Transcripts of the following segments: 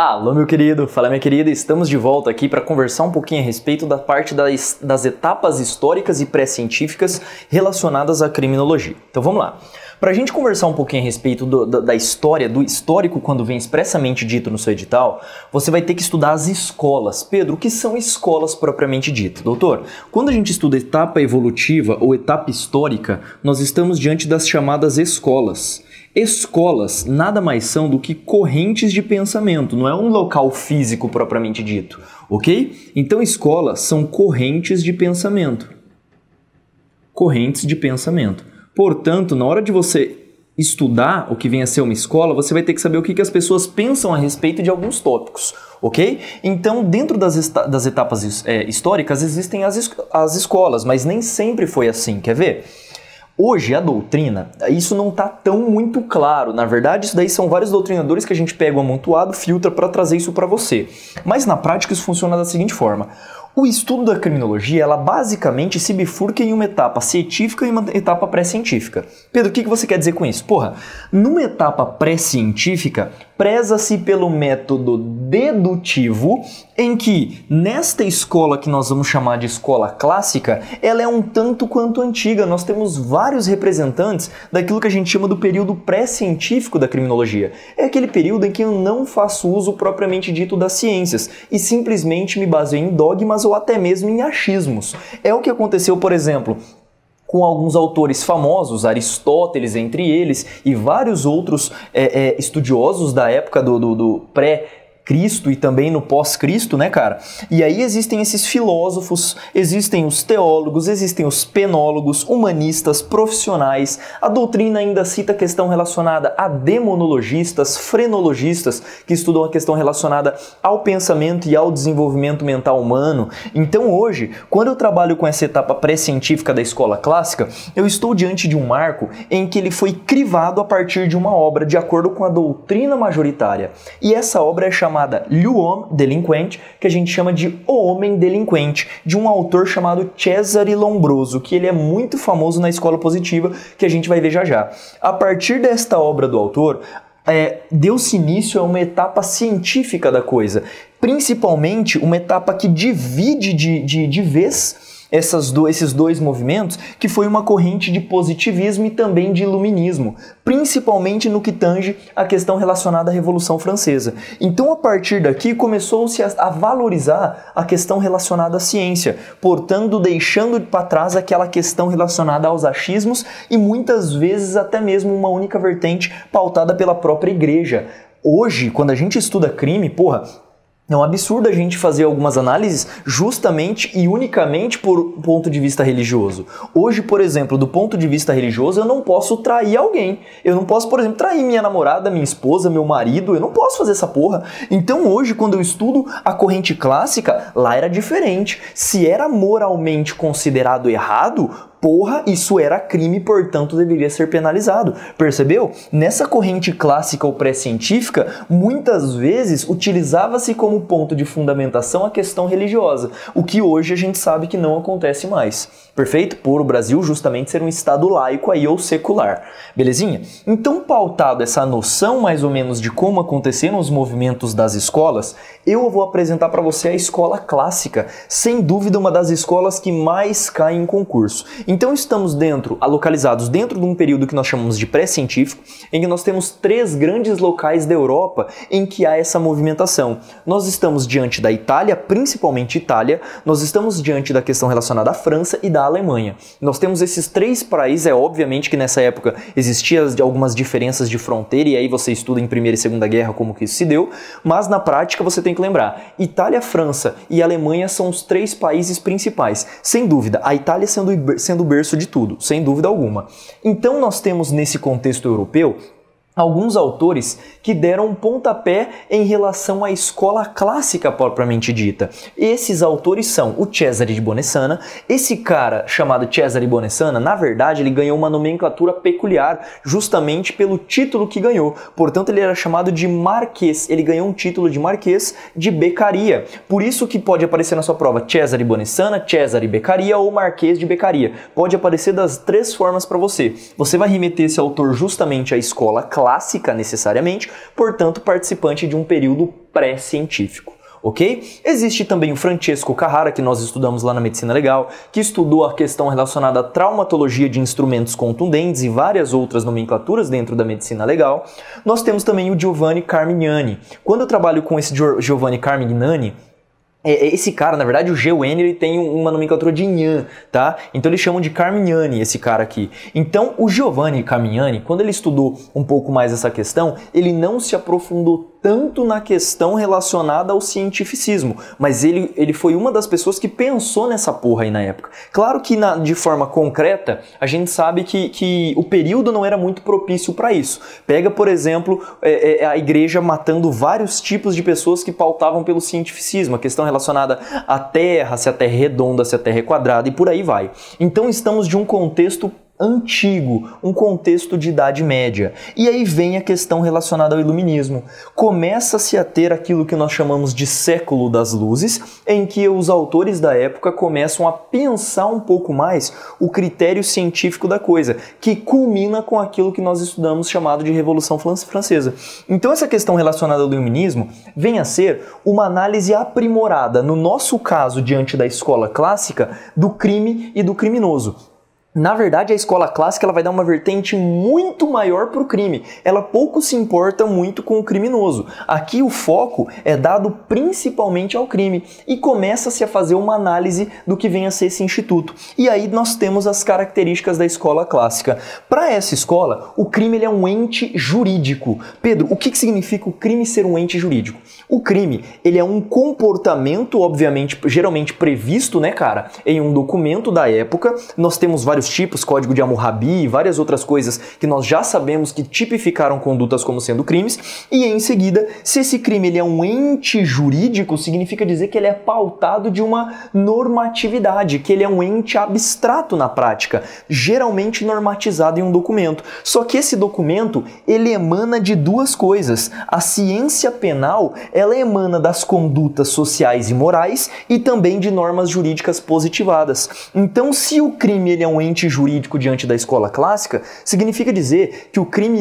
Alô, meu querido, fala minha querida, estamos de volta aqui para conversar um pouquinho a respeito da parte das etapas históricas e pré-científicas relacionadas à criminologia. Então vamos lá. Para a gente conversar um pouquinho a respeito da história, do histórico quando vem expressamente dito no seu edital, você vai ter que estudar as escolas. Pedro, o que são escolas propriamente dito? Doutor, quando a gente estuda etapa evolutiva ou etapa histórica, nós estamos diante das chamadas escolas. Escolas nada mais são do que correntes de pensamento, não é um local físico propriamente dito, ok? Então escolas são correntes de pensamento. Correntes de pensamento. Portanto, na hora de você estudar o que vem a ser uma escola, você vai ter que saber o que as pessoas pensam a respeito de alguns tópicos, ok? Então, dentro das etapas históricas existem as escolas, mas nem sempre foi assim, quer ver? Hoje, a doutrina, isso não está tão muito claro. Na verdade, isso daí são vários doutrinadores que a gente pega o amontoado, filtra para trazer isso para você. Mas na prática isso funciona da seguinte forma. O estudo da criminologia, ela basicamente se bifurca em uma etapa científica e uma etapa pré-científica. Pedro, o que você quer dizer com isso? Porra, numa etapa pré-científica, preza-se pelo método dedutivo, em que, nesta escola que nós vamos chamar de escola clássica, ela é um tanto quanto antiga. Nós temos vários representantes daquilo que a gente chama do período pré-científico da criminologia. É aquele período em que eu não faço uso propriamente dito das ciências e simplesmente me baseio em dogmas ou até mesmo em achismos. É o que aconteceu, por exemplo, com alguns autores famosos, Aristóteles entre eles, e vários outros estudiosos da época do pré-Cristo e também no pós-Cristo, né, cara? E aí existem esses filósofos, existem os teólogos, existem os penólogos, humanistas, profissionais. A doutrina ainda cita a questão relacionada a demonologistas, frenologistas, que estudam a questão relacionada ao pensamento e ao desenvolvimento mental humano. Então hoje, quando eu trabalho com essa etapa pré-científica da escola clássica, eu estou diante de um marco em que ele foi crivado a partir de uma obra de acordo com a doutrina majoritária. E essa obra é chamada L'Homme Delinquent, que a gente chama de O Homem Delinquente, de um autor chamado Cesare Lombroso, que ele é muito famoso na escola positiva, que a gente vai ver já já. A partir desta obra do autor, deu-se início a uma etapa científica da coisa, principalmente uma etapa que divide de vez esses dois movimentos, que foi uma corrente de positivismo e também de iluminismo, principalmente no que tange a questão relacionada à Revolução Francesa. Então, a partir daqui, começou-se a valorizar a questão relacionada à ciência, portanto, deixando para trás aquela questão relacionada aos achismos e muitas vezes até mesmo uma única vertente pautada pela própria igreja. Hoje, quando a gente estuda crime, é um absurdo a gente fazer algumas análises justamente e unicamente por ponto de vista religioso. Hoje, por exemplo, do ponto de vista religioso, eu não posso trair alguém. Eu não posso, por exemplo, trair minha namorada, minha esposa, meu marido. Eu não posso fazer essa porra. Então hoje, quando eu estudo a corrente clássica, lá era diferente. Se era moralmente considerado errado, isso era crime, portanto deveria ser penalizado. Percebeu? Nessa corrente clássica ou pré-científica, muitas vezes utilizava-se como ponto de fundamentação a questão religiosa, o que hoje a gente sabe que não acontece mais. Perfeito? Por o Brasil justamente ser um estado laico aí ou secular. Belezinha? Então, pautado essa noção mais ou menos de como aconteceram os movimentos das escolas, eu vou apresentar para você a escola clássica, sem dúvida uma das escolas que mais cai em concurso. Então estamos localizados dentro de um período que nós chamamos de pré-científico, em que nós temos 3 grandes locais da Europa em que há essa movimentação. Nós estamos diante da Itália, principalmente Itália, nós estamos diante da questão relacionada à França e da Alemanha. Nós temos esses 3 países, obviamente que nessa época existiam algumas diferenças de fronteira, e aí você estuda em Primeira e Segunda Guerra como que isso se deu, mas na prática você tem que lembrar, Itália, França e Alemanha são os 3 países principais. Sem dúvida, a Itália sendo o berço de tudo, sem dúvida alguma. Então nós temos nesse contexto europeu alguns autores que deram um pontapé em relação à escola clássica propriamente dita. Esses autores são o Cesare di Bonesana. Esse cara chamado Cesare Bonesana, na verdade, ele ganhou uma nomenclatura peculiar justamente pelo título que ganhou. Portanto, ele era chamado de Marquês. Ele ganhou um título de Marquês de Beccaria. Por isso que pode aparecer na sua prova Cesare Bonesana, Cesare Beccaria ou Marquês de Beccaria. Pode aparecer das 3 formas para você. Você vai remeter esse autor justamente à escola clássica necessariamente, portanto participante de um período pré-científico. Ok? Existe também o Francesco Carrara, que nós estudamos lá na Medicina Legal, que estudou a questão relacionada à traumatologia de instrumentos contundentes e várias outras nomenclaturas dentro da Medicina Legal. Nós temos também o Giovanni Carmignani. Quando eu trabalho com esse Giovanni Carmignani, esse cara, na verdade, o GUN, ele tem uma nomenclatura de Nhan, tá? Então eles chamam de Carmignani, esse cara aqui. Então o Giovanni Carmignani, quando ele estudou um pouco mais essa questão, ele não se aprofundou tanto na questão relacionada ao cientificismo, mas ele foi uma das pessoas que pensou nessa porra aí na época. Claro que de forma concreta, a gente sabe que o período não era muito propício para isso. Pega, por exemplo, a igreja matando vários tipos de pessoas que pautavam pelo cientificismo, a questão relacionada à Terra, se a Terra é redonda, se a Terra é quadrada e por aí vai. Então estamos de um contexto antigo, um contexto de Idade Média. E aí vem a questão relacionada ao Iluminismo. Começa-se a ter aquilo que nós chamamos de século das luzes, em que os autores da época começam a pensar um pouco mais o critério científico da coisa, que culmina com aquilo que nós estudamos chamado de Revolução Francesa. Então essa questão relacionada ao Iluminismo vem a ser uma análise aprimorada, no nosso caso, diante da escola clássica, do crime e do criminoso. Na verdade, a escola clássica ela vai dar uma vertente muito maior para o crime. Ela pouco se importa muito com o criminoso. Aqui o foco é dado principalmente ao crime e começa-se a fazer uma análise do que vem a ser esse instituto. E aí nós temos as características da escola clássica. Para essa escola, o crime ele é um ente jurídico. Pedro, o que significa o crime ser um ente jurídico? O crime ele é um comportamento, obviamente, geralmente previsto, né, cara, em um documento da época. Nós temos vários tipos, Código de Hammurabi e várias outras coisas que nós já sabemos que tipificaram condutas como sendo crimes, e em seguida, se esse crime ele é um ente jurídico, significa dizer que ele é pautado de uma normatividade, que ele é um ente abstrato na prática, geralmente normatizado em um documento. Só que esse documento, ele emana de duas coisas. A ciência penal, ela emana das condutas sociais e morais e também de normas jurídicas positivadas. Então, se o crime ele é um ente jurídico diante da escola clássica, significa dizer que o crime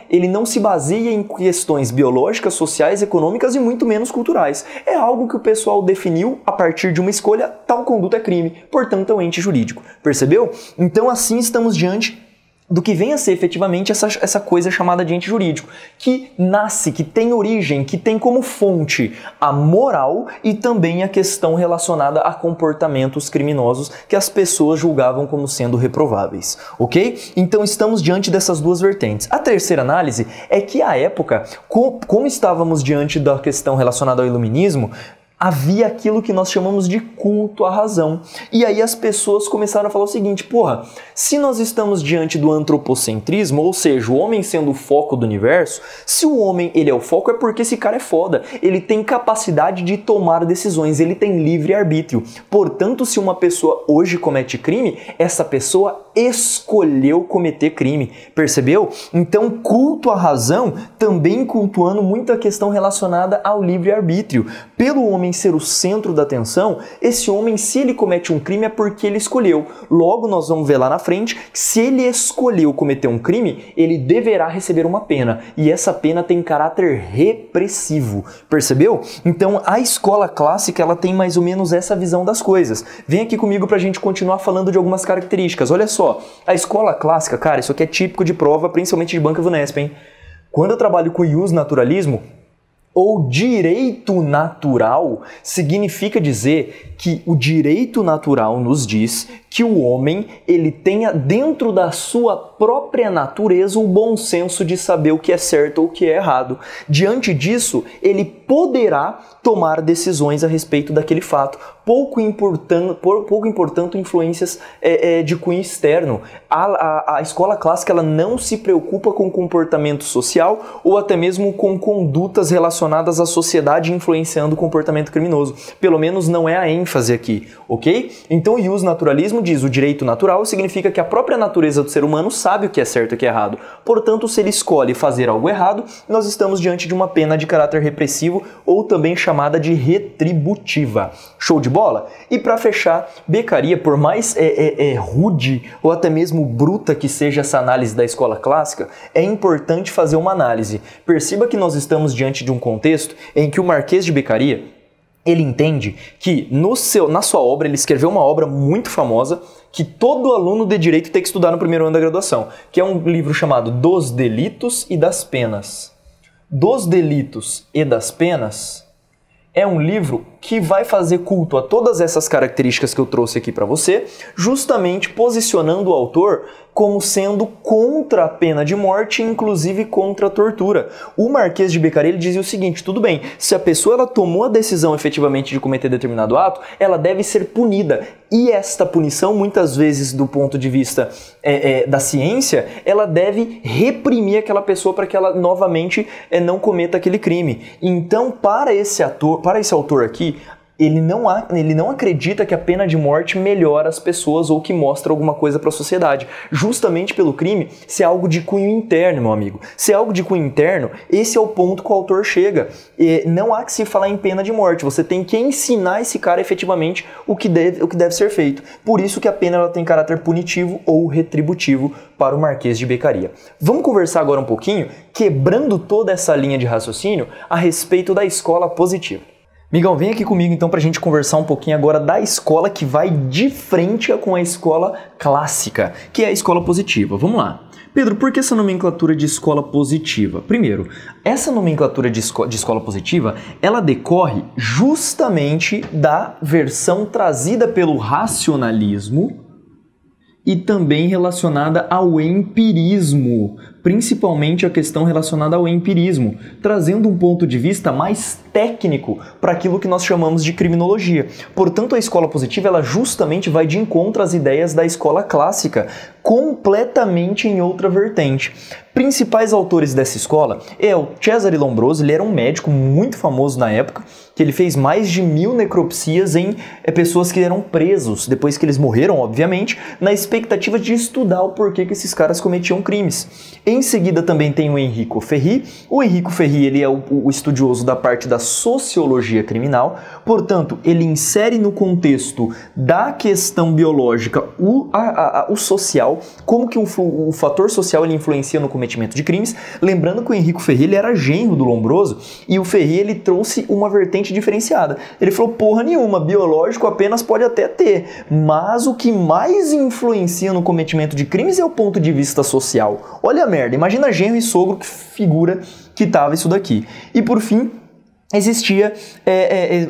ele não se baseia em questões biológicas, sociais, econômicas e muito menos culturais. É algo que o pessoal definiu a partir de uma escolha, tal conduta é crime, portanto é um ente jurídico. Percebeu? Então assim estamos diante do que vem a ser efetivamente essa coisa chamada de ente jurídico, que nasce, que tem origem, que tem como fonte a moral e também a questão relacionada a comportamentos criminosos que as pessoas julgavam como sendo reprováveis, ok? Então estamos diante dessas duas vertentes. A terceira análise é que à época, como estávamos diante da questão relacionada ao iluminismo, havia aquilo que nós chamamos de culto à razão. E aí as pessoas começaram a falar o seguinte, porra, se nós estamos diante do antropocentrismo, ou seja, o homem sendo o foco do universo, se o homem ele é o foco é porque esse cara é foda, ele tem capacidade de tomar decisões, ele tem livre-arbítrio. Portanto, se uma pessoa hoje comete crime, essa pessoa escolheu cometer crime, percebeu? Então, culto à razão também cultuando muita questão relacionada ao livre-arbítrio. Pelo homem ser o centro da atenção, esse homem, se ele comete um crime, é porque ele escolheu. Logo, nós vamos ver lá na frente que se ele escolheu cometer um crime, ele deverá receber uma pena. E essa pena tem caráter repressivo. Percebeu? Então, a escola clássica, ela tem mais ou menos essa visão das coisas. Vem aqui comigo pra gente continuar falando de algumas características. Olha só, a escola clássica, cara, isso aqui é típico de prova, principalmente de banca VUNESP, hein? Quando eu trabalho com ius naturalismo, ou direito natural, significa dizer que o direito natural nos diz que o homem ele tenha dentro da sua própria natureza o bom senso de saber o que é certo ou o que é errado. Diante disso, ele poderá tomar decisões a respeito daquele fato, pouco importando influências de cunho externo. A escola clássica ela não se preocupa com comportamento social ou até mesmo com condutas relacionadas à sociedade influenciando o comportamento criminoso. Pelo menos não é a ênfase aqui, ok? Então o ius naturalismo diz o direito natural, significa que a própria natureza do ser humano sabe o que é certo e o que é errado. Portanto, se ele escolhe fazer algo errado, nós estamos diante de uma pena de caráter repressivo ou também chamada de retributiva. Show de bola? E para fechar, Beccaria, por mais rude ou até mesmo bruta que seja essa análise da escola clássica, é importante fazer uma análise. Perceba que nós estamos diante de um contexto em que o Marquês de Beccaria, ele entende que na sua obra, ele escreveu uma obra muito famosa que todo aluno de direito tem que estudar no primeiro ano da graduação, que é um livro chamado Dos Delitos e das Penas. Dos Delitos e das Penas é um livro que vai fazer culto a todas essas características que eu trouxe aqui para você, justamente posicionando o autor como sendo contra a pena de morte, inclusive contra a tortura. O Marquês de Beccaria, ele dizia o seguinte: tudo bem, se a pessoa ela tomou a decisão efetivamente de cometer determinado ato, ela deve ser punida. E esta punição, muitas vezes, do ponto de vista da ciência, ela deve reprimir aquela pessoa para que ela novamente não cometa aquele crime. Então, para esse autor aqui, ele não acredita que a pena de morte melhora as pessoas ou que mostra alguma coisa para a sociedade. Justamente pelo crime ser algo de cunho interno, meu amigo. Se é algo de cunho interno, esse é o ponto que o autor chega. Não há que se falar em pena de morte. Você tem que ensinar esse cara efetivamente o que deve ser feito. Por isso que a pena ela tem caráter punitivo ou retributivo para o Marquês de Beccaria. Vamos conversar agora um pouquinho, quebrando toda essa linha de raciocínio, a respeito da escola positiva. Migão, vem aqui comigo então para a gente conversar um pouquinho agora da escola que vai de frente com a escola clássica, que é a escola positiva. Vamos lá. Pedro, por que essa nomenclatura de escola positiva? Primeiro, essa nomenclatura de escola positiva, ela decorre justamente da versão trazida pelo racionalismo e também relacionada ao empirismo, principalmente a questão relacionada ao empirismo, trazendo um ponto de vista mais técnico para aquilo que nós chamamos de criminologia. Portanto, a escola positiva ela justamente vai de encontro às ideias da escola clássica, completamente em outra vertente. Principais autores dessa escola é o Cesare Lombroso. Ele era um médico muito famoso na época, que ele fez mais de 1000 necropsias em pessoas que eram presos, depois que eles morreram, obviamente, na expectativa de estudar o porquê que esses caras cometiam crimes. Em seguida também tem o Enrico Ferri. O Enrico Ferri ele é o estudioso da parte da sociologia criminal, portanto, ele insere no contexto da questão biológica o social, como que o fator social ele influencia no cometimento de crimes. Lembrando que o Enrico Ferri ele era genro do Lombroso e o Ferri ele trouxe uma vertente diferenciada. Ele falou, porra nenhuma, biológico apenas pode até ter, mas o que mais influencia no cometimento de crimes é o ponto de vista social. Olha a merda, imagina genro e sogro, que figura que tava isso daqui. E por fim,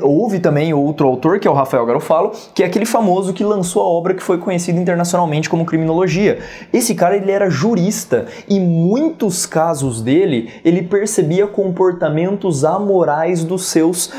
houve também outro autor, que é o Rafael Garofalo, que é aquele famoso que lançou a obra que foi conhecida internacionalmente como Criminologia. Esse cara ele era jurista e muitos casos dele, ele percebia comportamentos amorais dos seus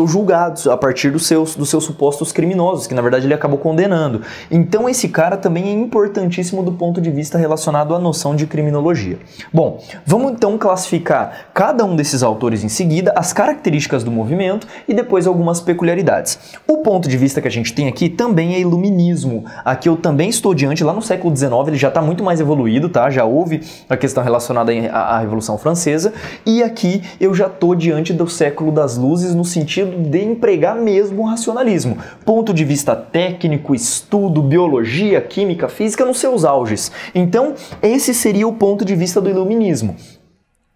julgados, a partir dos seus supostos criminosos, que na verdade ele acabou condenando. Então esse cara também é importantíssimo do ponto de vista relacionado à noção de criminologia. Bom, vamos então classificar cada um desses autores em seguida, as características do movimento e depois algumas peculiaridades. O ponto de vista que a gente tem aqui também é iluminismo. Aqui eu também estou diante, lá no século XIX, ele já está muito mais evoluído, tá? Já houve a questão relacionada à Revolução Francesa, e aqui eu já estou diante do século das luzes no sentido de empregar mesmo o racionalismo. Ponto de vista técnico, estudo, biologia, química, física nos seus auges. Então, esse seria o ponto de vista do iluminismo.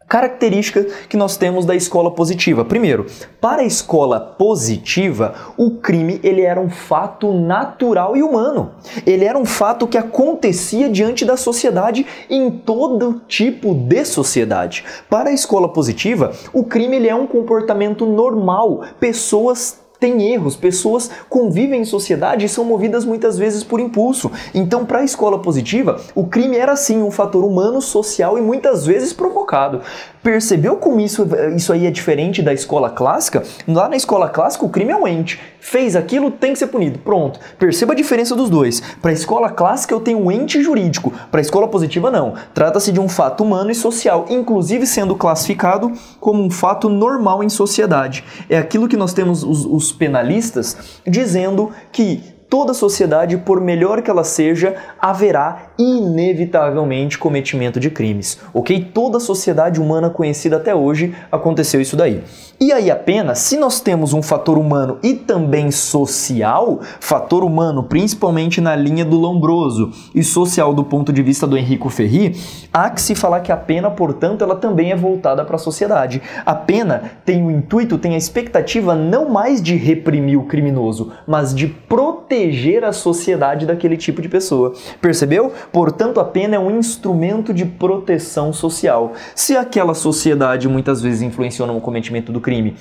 Característica que nós temos da escola positiva. Primeiro, para a escola positiva, o crime ele era um fato natural e humano. Ele era um fato que acontecia diante da sociedade em todo tipo de sociedade. Para a escola positiva, o crime ele é um comportamento normal. Pessoas têm erros, pessoas convivem em sociedade e são movidas muitas vezes por impulso. Então, para a escola positiva, o crime era sim um fator humano, social e muitas vezes provocado. Percebeu como isso aí é diferente da escola clássica? Lá na escola clássica, o crime é um ente. Fez aquilo, tem que ser punido. Pronto. Perceba a diferença dos dois. Para a escola clássica, eu tenho um ente jurídico. Para a escola positiva, não. Trata-se de um fato humano e social, inclusive sendo classificado como um fato normal em sociedade. É aquilo que nós temos os penalistas dizendo que toda sociedade, por melhor que ela seja, haverá inevitavelmente cometimento de crimes, ok? Toda sociedade humana conhecida até hoje aconteceu isso daí. E aí a pena, se nós temos um fator humano e também social, fator humano principalmente na linha do Lombroso e social do ponto de vista do Enrico Ferri, há que se falar que a pena, portanto, ela também é voltada para a sociedade. A pena tem o intuito, tem a expectativa não mais de reprimir o criminoso, mas de proteger a sociedade daquele tipo de pessoa. Percebeu? Portanto, a pena é um instrumento de proteção social. Se aquela sociedade muitas vezes influenciou no cometimento do crime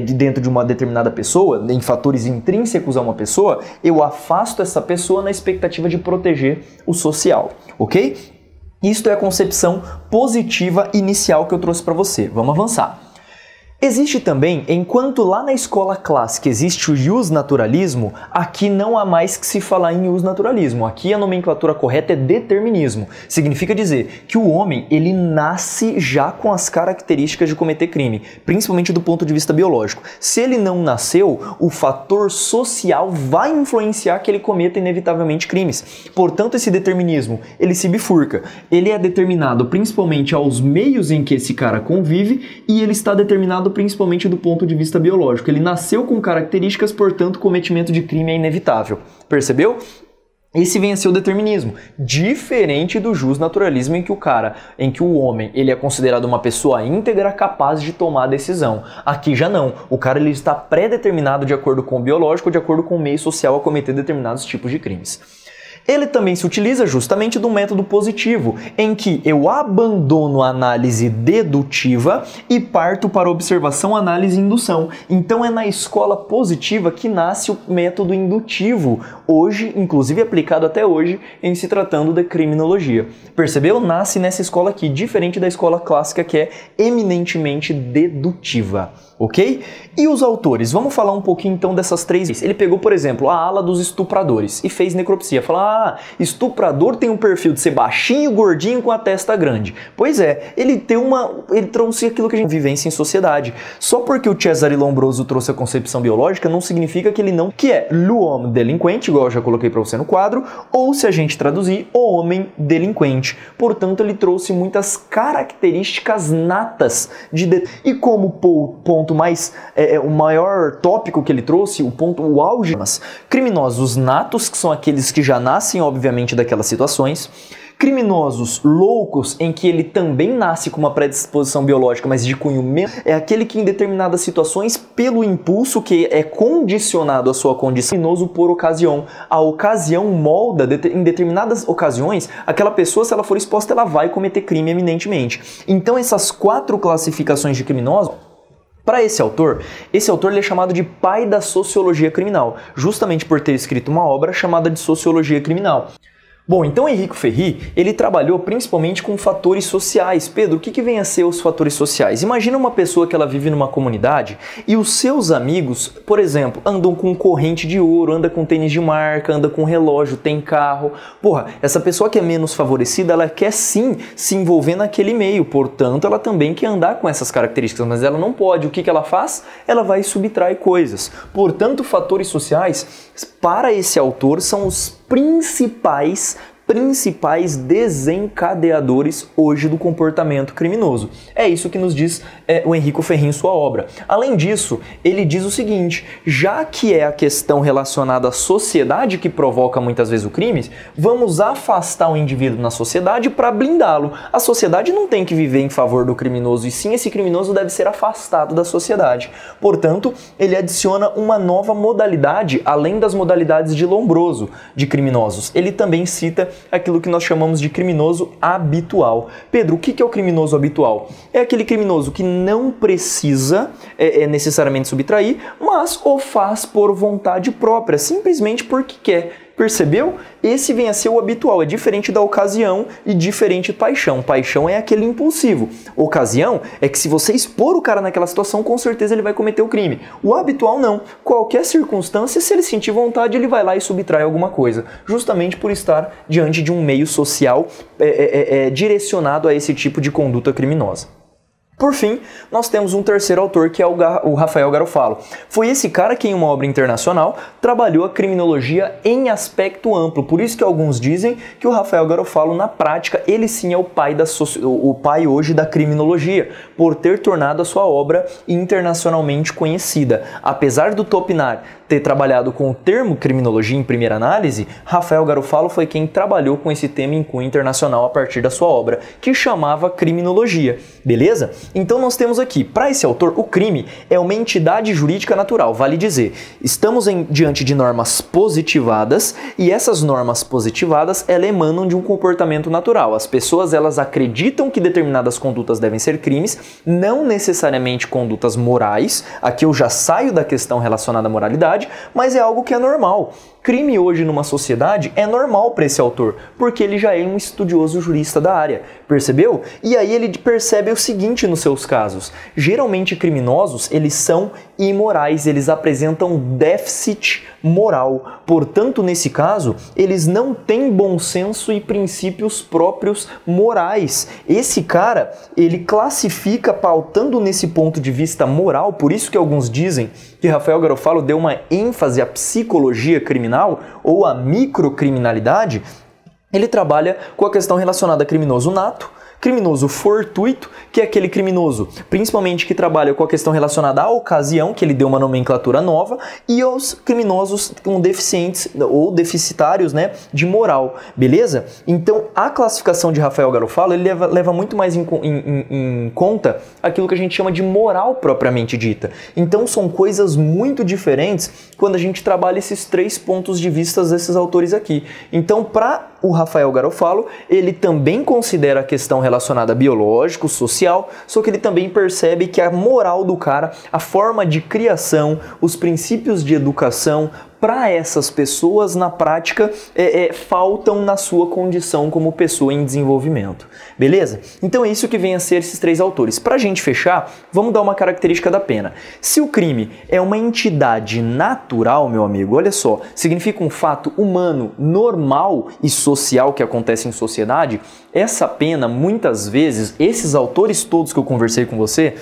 de dentro de uma determinada pessoa, em fatores intrínsecos a uma pessoa, eu afasto essa pessoa na expectativa de proteger o social, ok? Isto é a concepção positiva inicial que eu trouxe para você. Vamos avançar. Existe também, enquanto lá na escola clássica existe o justnaturalismo, aqui não há mais que se falar em justnaturalismo. Aqui a nomenclatura correta é determinismo. Significa dizer que o homem, ele nasce já com as características de cometer crime, principalmente do ponto de vista biológico. Se ele não nasceu, o fator social vai influenciar que ele cometa inevitavelmente crimes. Portanto, esse determinismo, ele se bifurca. Ele é determinado principalmente aos meios em que esse cara convive e ele está determinado principalmente do ponto de vista biológico. Ele nasceu com características, portanto, o cometimento de crime é inevitável. Percebeu? Esse vem a ser o determinismo, diferente do justnaturalismo em que o homem ele é considerado uma pessoa íntegra capaz de tomar a decisão. Aqui já não. O cara ele está pré-determinado de acordo com o biológico, de acordo com o meio social a cometer determinados tipos de crimes. Ele também se utiliza justamente do método positivo, em que eu abandono a análise dedutiva e parto para a observação, análise e indução. Então é na escola positiva que nasce o método indutivo, hoje, inclusive aplicado até hoje, em se tratando de criminologia. Percebeu? Nasce nessa escola aqui, diferente da escola clássica que é eminentemente dedutiva. Ok? E os autores? Vamos falar um pouquinho então dessas três. Ele pegou, por exemplo, a ala dos estupradores e fez necropsia. Falou, estuprador tem um perfil de ser baixinho, gordinho com a testa grande. Pois é, ele trouxe aquilo que a gente vivência em sociedade. Só porque o Cesare Lombroso trouxe a concepção biológica não significa que ele não... Que é l'homme delinquente, igual eu já coloquei para você no quadro, ou se a gente traduzir, o homem delinquente. Portanto, ele trouxe muitas características natas e como ponto mais, o maior tópico que ele trouxe, o auge, criminosos natos, que são aqueles que já nascem, obviamente, daquelas situações, criminosos loucos, em que ele também nasce com uma predisposição biológica, mas de cunho menos, é aquele que em determinadas situações, pelo impulso que é condicionado à sua condição, criminoso por ocasião. A ocasião molda, em determinadas ocasiões, aquela pessoa, se ela for exposta, ela vai cometer crime eminentemente. Então essas 4 classificações de criminosos, para esse autor ele é chamado de pai da sociologia criminal, justamente por ter escrito uma obra chamada de Sociologia Criminal. Bom, então Enrico Ferri, ele trabalhou principalmente com fatores sociais. Pedro, o que vem a ser os fatores sociais? Imagina uma pessoa que ela vive numa comunidade e os seus amigos, por exemplo, andam com corrente de ouro, anda com tênis de marca, anda com relógio, tem carro. Porra, essa pessoa que é menos favorecida, ela quer sim se envolver naquele meio, portanto, ela também quer andar com essas características, mas ela não pode. O que ela faz? Ela vai e subtrai coisas. Portanto, fatores sociais, para esse autor, são os principais desencadeadores hoje do comportamento criminoso. É isso que nos diz o Enrico Ferri em sua obra. Além disso, ele diz o seguinte: já que é a questão relacionada à sociedade que provoca muitas vezes o crime, vamos afastar o indivíduo na sociedade para blindá-lo. A sociedade não tem que viver em favor do criminoso, e sim esse criminoso deve ser afastado da sociedade. Portanto, ele adiciona uma nova modalidade, além das modalidades de Lombroso, de criminosos. Ele também cita aquilo que nós chamamos de criminoso habitual. Pedro, o que é o criminoso habitual? É aquele criminoso que não precisa necessariamente subtrair, mas o faz por vontade própria, simplesmente porque quer. Percebeu? Esse vem a ser o habitual, é diferente da ocasião e diferente de paixão. Paixão é aquele impulsivo. Ocasião é que se você expor o cara naquela situação, com certeza ele vai cometer o crime. O habitual não. Qualquer circunstância, se ele sentir vontade, ele vai lá e subtrai alguma coisa, justamente por estar diante de um meio social direcionado a esse tipo de conduta criminosa. Por fim, nós temos um terceiro autor, que é o Rafael Garofalo. Foi esse cara que, em uma obra internacional, trabalhou a criminologia em aspecto amplo. Por isso que alguns dizem que o Rafael Garofalo, na prática, ele sim é o pai hoje da criminologia, por ter tornado a sua obra internacionalmente conhecida. Apesar do Topnar ter trabalhado com o termo criminologia em primeira análise, Rafael Garofalo foi quem trabalhou com esse tema em cunho internacional a partir da sua obra, que chamava criminologia. Beleza? Então nós temos aqui, para esse autor, o crime é uma entidade jurídica natural, vale dizer. Estamos diante de normas positivadas e essas normas positivadas, elas emanam de um comportamento natural. As pessoas, elas acreditam que determinadas condutas devem ser crimes, não necessariamente condutas morais. Aqui eu já saio da questão relacionada à moralidade, mas é algo que é normal. Crime hoje numa sociedade é normal para esse autor, porque ele já é um estudioso jurista da área, percebeu? E aí ele percebe o seguinte nos seus casos: geralmente criminosos, eles são imorais, eles apresentam déficit moral, portanto nesse caso, eles não têm bom senso e princípios próprios morais. Esse cara, ele classifica pautando nesse ponto de vista moral, por isso que alguns dizem que Rafael Garofalo deu uma ênfase à psicologia criminal ou à microcriminalidade. Ele trabalha com a questão relacionada a criminoso nato, criminoso fortuito, que é aquele criminoso, principalmente que trabalha com a questão relacionada à ocasião, que ele deu uma nomenclatura nova, e os criminosos com deficientes ou deficitários, né, de moral, beleza? Então, a classificação de Rafael Garofalo, ele leva muito mais em conta aquilo que a gente chama de moral propriamente dita. Então, são coisas muito diferentes quando a gente trabalha esses três pontos de vista desses autores aqui. Então, para o Rafael Garofalo, ele também considera a questão relacionada a biológico, social, só que ele também percebe que a moral do cara, a forma de criação, os princípios de educação, para essas pessoas, na prática, faltam na sua condição como pessoa em desenvolvimento. Beleza? Então é isso que vem a ser esses três autores. Para a gente fechar, vamos dar uma característica da pena. Se o crime é uma entidade natural, meu amigo, olha só, significa um fato humano, normal e social que acontece em sociedade, essa pena, muitas vezes, esses autores todos que eu conversei com você,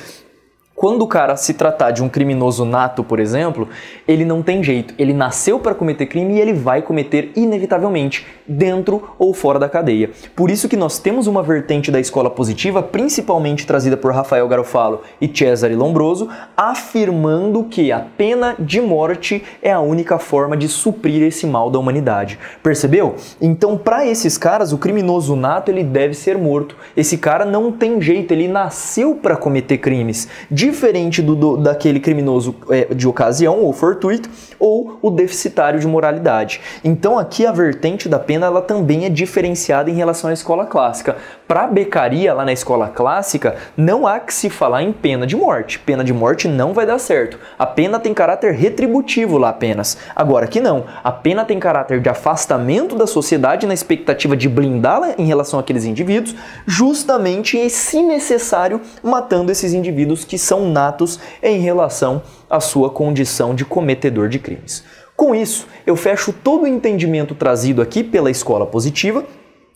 quando o cara se tratar de um criminoso nato, por exemplo, ele não tem jeito. Ele nasceu para cometer crime e ele vai cometer inevitavelmente, dentro ou fora da cadeia. Por isso que nós temos uma vertente da escola positiva, principalmente trazida por Rafael Garofalo e Cesare Lombroso, afirmando que a pena de morte é a única forma de suprir esse mal da humanidade. Percebeu? Então, para esses caras, o criminoso nato, ele deve ser morto. Esse cara não tem jeito, ele nasceu para cometer crimes. Diferente daquele criminoso de ocasião ou fortuito ou o deficitário de moralidade. Então aqui a vertente da pena ela também é diferenciada em relação à escola clássica. Para a Beccaria, lá na escola clássica, não há que se falar em pena de morte. Pena de morte não vai dar certo. A pena tem caráter retributivo lá apenas. Agora aqui não. A pena tem caráter de afastamento da sociedade na expectativa de blindá-la em relação àqueles indivíduos, justamente e, se necessário, matando esses indivíduos que são natos em relação à sua condição de cometedor de crimes. Com isso, eu fecho todo o entendimento trazido aqui pela escola positiva.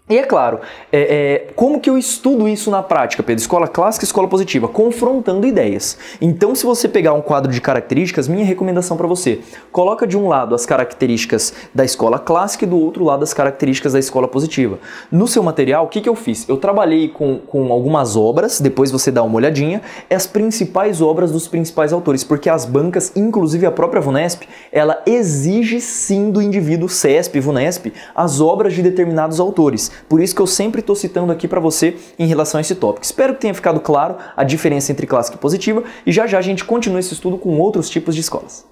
E é claro, como que eu estudo isso na prática, Pedro? Escola clássica e escola positiva, confrontando ideias. Então, se você pegar um quadro de características, minha recomendação para você, coloca de um lado as características da escola clássica e do outro lado as características da escola positiva. No seu material, o que eu fiz? Eu trabalhei com algumas obras, depois você dá uma olhadinha, as principais obras dos principais autores, porque as bancas, inclusive a própria VUNESP, ela exige sim do indivíduo CESP e VUNESP as obras de determinados autores. Por isso que eu sempre estou citando aqui para você em relação a esse tópico. Espero que tenha ficado claro a diferença entre clássica e positiva e já já a gente continua esse estudo com outros tipos de escolas.